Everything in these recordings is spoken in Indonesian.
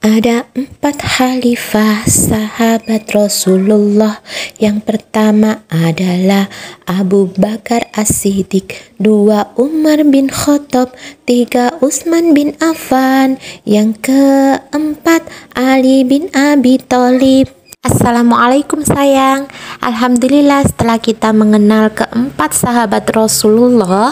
Ada 4 khalifah sahabat Rasulullah. Yang pertama adalah Abu Bakar As-Siddiq, 2 Umar bin Khattab, 3 Utsman bin Affan, yang keempat Ali bin Abi Thalib. Assalamualaikum sayang. Alhamdulillah setelah kita mengenal keempat sahabat Rasulullah.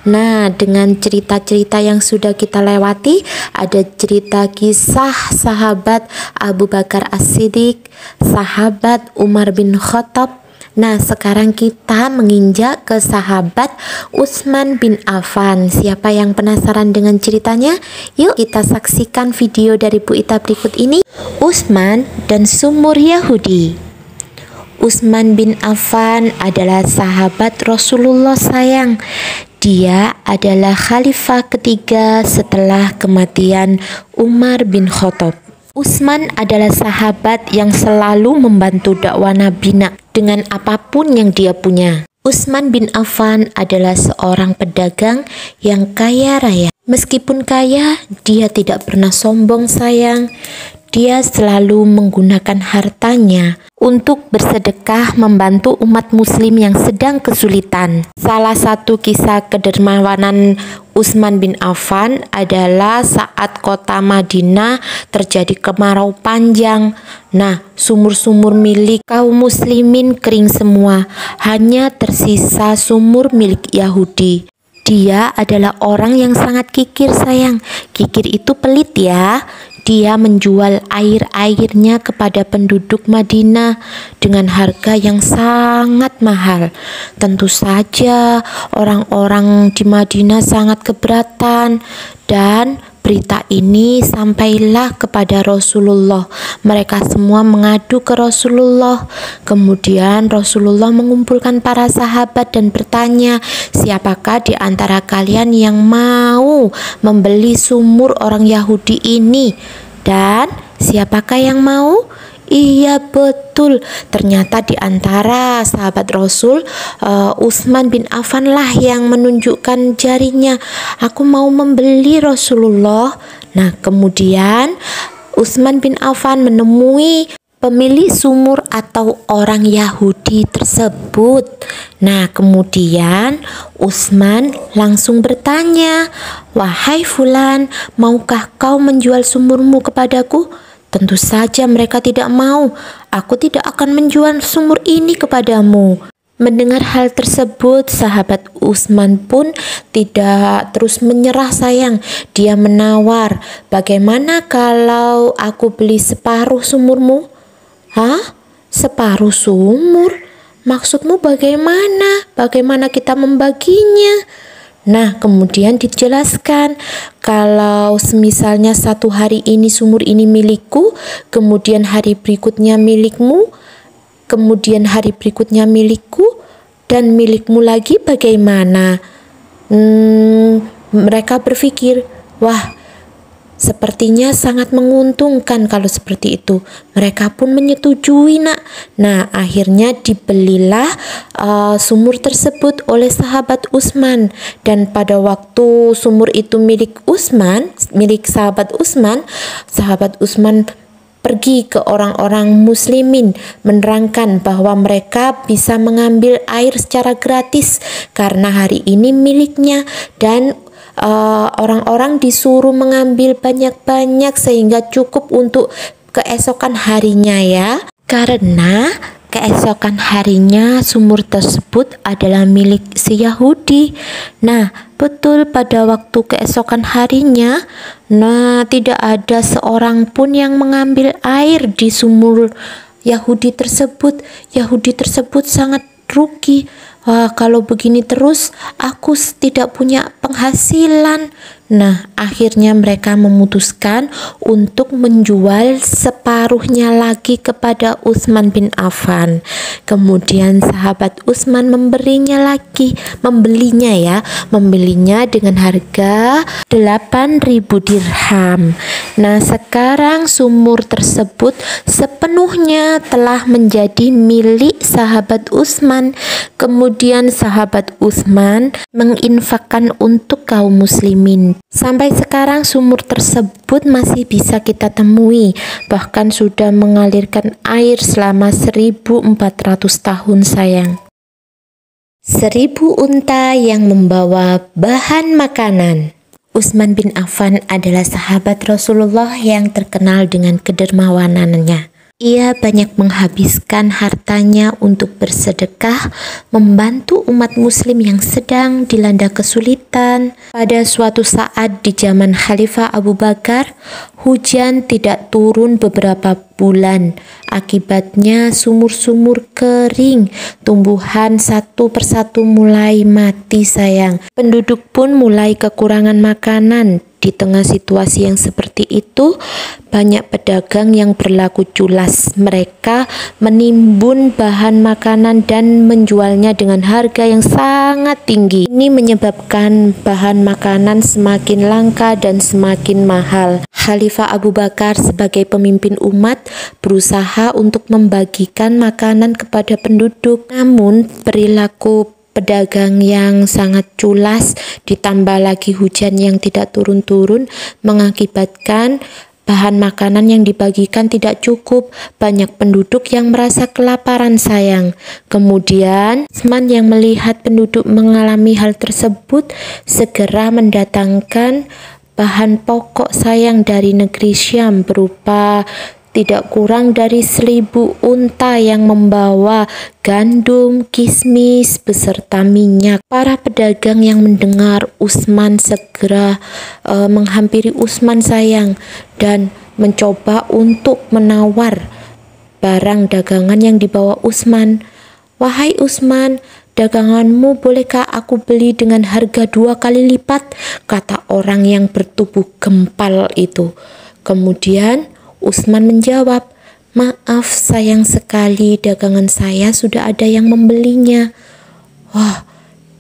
Nah, dengan cerita-cerita yang sudah kita lewati, ada cerita kisah sahabat Abu Bakar As-Siddiq, sahabat Umar bin Khattab. Nah, sekarang kita menginjak ke sahabat Utsman bin Affan. Siapa yang penasaran dengan ceritanya? Yuk kita saksikan video dari Bu Ita berikut ini. Utsman dan sumur Yahudi. Utsman bin Affan adalah sahabat Rasulullah sayang. Dia adalah khalifah ketiga setelah kematian Umar bin Khattab. Utsman adalah sahabat yang selalu membantu dakwah Nabi dengan apapun yang dia punya. Utsman bin Affan adalah seorang pedagang yang kaya raya. Meskipun kaya, dia tidak pernah sombong sayang. Dia selalu menggunakan hartanya untuk bersedekah membantu umat muslim yang sedang kesulitan. Salah satu kisah kedermawanan Utsman bin Affan adalah saat kota Madinah terjadi kemarau panjang. Nah, sumur-sumur milik kaum muslimin kering semua. Hanya tersisa sumur milik Yahudi. Dia adalah orang yang sangat kikir sayang. Kikir itu pelit ya. Dia menjual air-airnya kepada penduduk Madinah dengan harga yang sangat mahal. Tentu saja orang-orang di Madinah sangat keberatan, dan berita ini sampailah kepada Rasulullah. Mereka semua mengadu ke Rasulullah. Kemudian Rasulullah mengumpulkan para sahabat dan bertanya, siapakah di antara kalian yang mau membeli sumur orang Yahudi ini? Dan siapakah yang mau? Iya betul, ternyata di antara sahabat Rasul, Utsman bin Affan lah yang menunjukkan jarinya. Aku mau membeli Rasulullah. Nah, kemudian Utsman bin Affan menemui pemilik sumur atau orang Yahudi tersebut. Nah, kemudian Utsman langsung bertanya, "Wahai fulan, maukah kau menjual sumurmu kepadaku?" Tentu saja mereka tidak mau. "Aku tidak akan menjual sumur ini kepadamu." Mendengar hal tersebut, sahabat Utsman pun tidak terus menyerah sayang. Dia menawar, "Bagaimana kalau aku beli separuh sumurmu?" "Hah? Separuh sumur? Maksudmu bagaimana? Bagaimana kita membaginya?" Nah, kemudian dijelaskan, kalau misalnya satu hari ini sumur ini milikku, kemudian hari berikutnya milikmu, kemudian hari berikutnya milikku, dan milikmu lagi bagaimana? Mereka berpikir, wah, sepertinya sangat menguntungkan kalau seperti itu. Mereka pun menyetujui nak. Nah, akhirnya dibelilah sumur tersebut oleh sahabat Utsman. Dan pada waktu sumur itu milik Utsman, milik sahabat Utsman pergi ke orang-orang muslimin menerangkan bahwa mereka bisa mengambil air secara gratis karena hari ini miliknya, dan orang-orang disuruh mengambil banyak-banyak sehingga cukup untuk keesokan harinya ya. Karena keesokan harinya sumur tersebut adalah milik si Yahudi. Nah, betul pada waktu keesokan harinya, nah tidak ada seorang pun yang mengambil air di sumur Yahudi tersebut. Yahudi tersebut sangat rugi. Wah, kalau begini terus aku tidak punya penghasilan. Nah, akhirnya mereka memutuskan untuk menjual separuhnya lagi kepada Utsman bin Affan. Kemudian sahabat Utsman membelinya dengan harga 8.000 dirham. Nah, sekarang sumur tersebut sepenuhnya telah menjadi milik sahabat Utsman. Kemudian sahabat Utsman menginfakkan untuk kaum muslimin. Sampai sekarang sumur tersebut masih bisa kita temui, bahkan sudah mengalirkan air selama 1400 tahun sayang. 1000 unta yang membawa bahan makanan. Utsman bin Affan adalah sahabat Rasulullah yang terkenal dengan kedermawanannya. Ia banyak menghabiskan hartanya untuk bersedekah, membantu umat muslim yang sedang dilanda kesulitan. Pada suatu saat di zaman Khalifah Abu Bakar, hujan tidak turun beberapa bulan. Akibatnya sumur-sumur kering, tumbuhan satu persatu mulai mati sayang. Penduduk pun mulai kekurangan makanan. Di tengah situasi yang seperti itu, banyak pedagang yang berlaku culas. Mereka menimbun bahan makanan dan menjualnya dengan harga yang sangat tinggi. Ini menyebabkan bahan makanan semakin langka dan semakin mahal. Khalifah Abu Bakar sebagai pemimpin umat berusaha untuk membagikan makanan kepada penduduk. Namun perilaku pedagang yang sangat culas ditambah lagi hujan yang tidak turun-turun mengakibatkan bahan makanan yang dibagikan tidak cukup. Banyak penduduk yang merasa kelaparan sayang. Kemudian Utsman yang melihat penduduk mengalami hal tersebut segera mendatangkan bahan pokok sayang dari negeri Syam berupa tidak kurang dari 1000 unta yang membawa gandum, kismis, beserta minyak. Para pedagang yang mendengar Utsman segera menghampiri Utsman sayang dan mencoba untuk menawar barang dagangan yang dibawa Utsman. "Wahai Utsman, daganganmu bolehkah aku beli dengan harga 2 kali lipat?" kata orang yang bertubuh gempal itu. Kemudian Utsman menjawab, "Maaf sayang sekali, dagangan saya sudah ada yang membelinya." "Wah,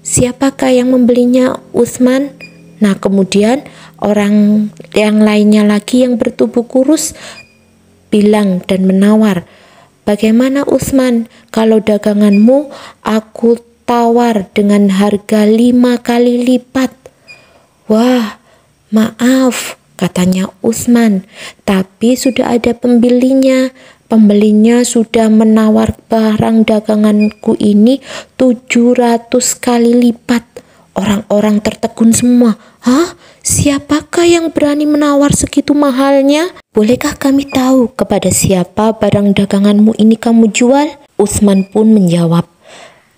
siapakah yang membelinya Utsman?" Nah kemudian orang yang lainnya lagi yang bertubuh kurus bilang dan menawar, "Bagaimana Utsman, kalau daganganmu aku tawar dengan harga 5 kali lipat?" "Wah, maaf," katanya Utsman, "tapi sudah ada pembelinya. Pembelinya sudah menawar barang daganganku ini 700 kali lipat." Orang-orang tertegun semua. "Hah? Siapakah yang berani menawar segitu mahalnya? Bolehkah kami tahu kepada siapa barang daganganmu ini kamu jual?" Utsman pun menjawab,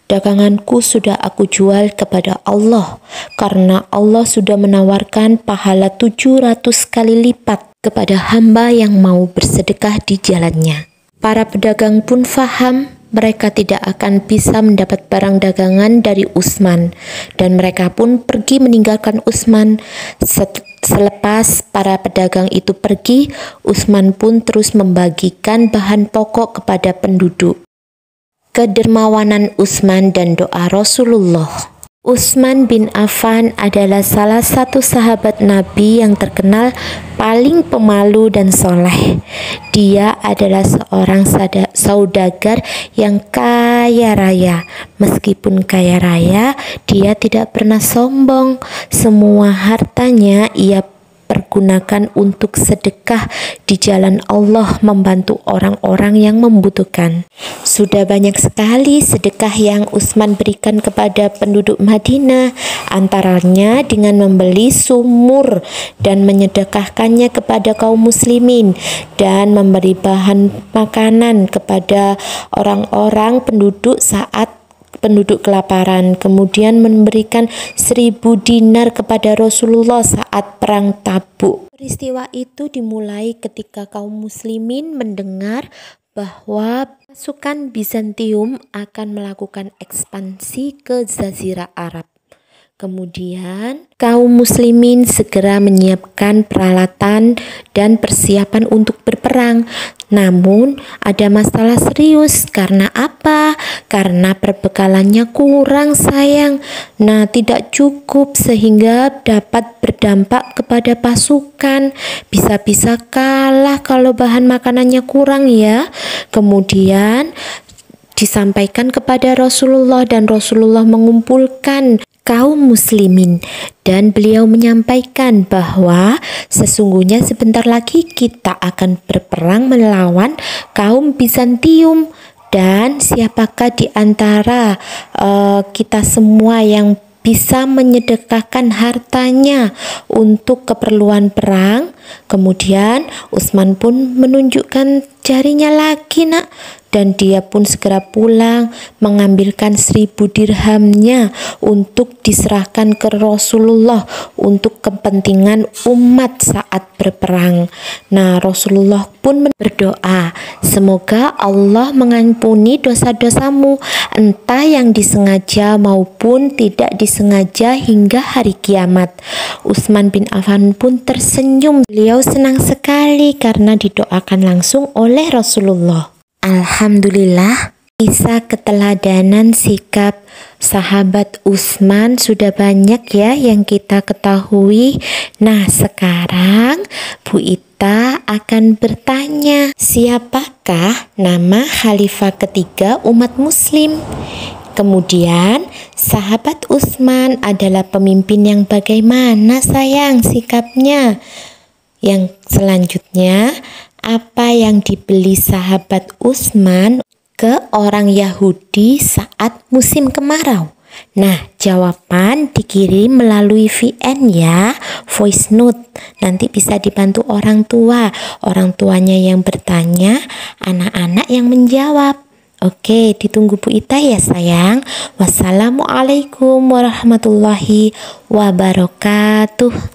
"Daganganku sudah aku jual kepada Allah, karena Allah sudah menawarkan pahala 700 kali lipat kepada hamba yang mau bersedekah di jalannya." Para pedagang pun faham mereka tidak akan bisa mendapat barang dagangan dari Utsman, dan mereka pun pergi meninggalkan Utsman. Selepas para pedagang itu pergi, Utsman pun terus membagikan bahan pokok kepada penduduk. Kedermawanan Utsman dan doa Rasulullah. Utsman bin Affan adalah salah satu sahabat Nabi yang terkenal paling pemalu dan soleh. Dia adalah seorang saudagar yang kaya raya. Meskipun kaya raya, dia tidak pernah sombong. Semua hartanya ia pergunakan untuk sedekah di jalan Allah, membantu orang-orang yang membutuhkan. Sudah banyak sekali sedekah yang Utsman berikan kepada penduduk Madinah, antaranya dengan membeli sumur dan menyedekahkannya kepada kaum muslimin, dan memberi bahan makanan kepada orang-orang penduduk saat penduduk kelaparan. Kemudian memberikan 1000 dinar kepada Rasulullah saat perang Tabuk. Peristiwa itu dimulai ketika kaum muslimin mendengar bahwa pasukan Bizantium akan melakukan ekspansi ke Jazirah Arab. Kemudian kaum muslimin segera menyiapkan peralatan dan persiapan untuk berperang. Namun ada masalah serius. Karena apa? Karena perbekalannya kurang sayang. Nah, tidak cukup sehingga dapat berdampak kepada pasukan. Bisa-bisa kalah kalau bahan makanannya kurang ya. Kemudian disampaikan kepada Rasulullah dan Rasulullah mengumpulkan kaum muslimin dan beliau menyampaikan bahwa sesungguhnya sebentar lagi kita akan berperang melawan kaum Bizantium, dan siapakah di antara kita semua yang bisa menyedekahkan hartanya untuk keperluan perang. Kemudian Utsman pun menunjukkan jarinya lagi, nak, dan dia pun segera pulang mengambilkan 1000 dirhamnya untuk diserahkan ke Rasulullah untuk kepentingan umat saat berperang. Nah, Rasulullah pun berdoa, semoga Allah mengampuni dosa-dosamu, entah yang disengaja maupun tidak disengaja hingga hari kiamat. Utsman bin Affan pun tersenyum. Beliau senang sekali karena didoakan langsung oleh Rasulullah. Alhamdulillah, kisah keteladanan sikap sahabat Utsman sudah banyak ya yang kita ketahui. Nah, sekarang Bu Ita akan bertanya, siapakah nama khalifah ketiga umat muslim? Kemudian, sahabat Utsman adalah pemimpin yang bagaimana sayang sikapnya? Yang selanjutnya, apa yang dibeli sahabat Utsman ke orang Yahudi saat musim kemarau? Nah, jawaban dikirim melalui VN ya, voice note. Nanti bisa dibantu orang tua. Orang tuanya yang bertanya, anak-anak yang menjawab. Oke, ditunggu Bu Ita ya sayang. Wassalamualaikum warahmatullahi wabarakatuh.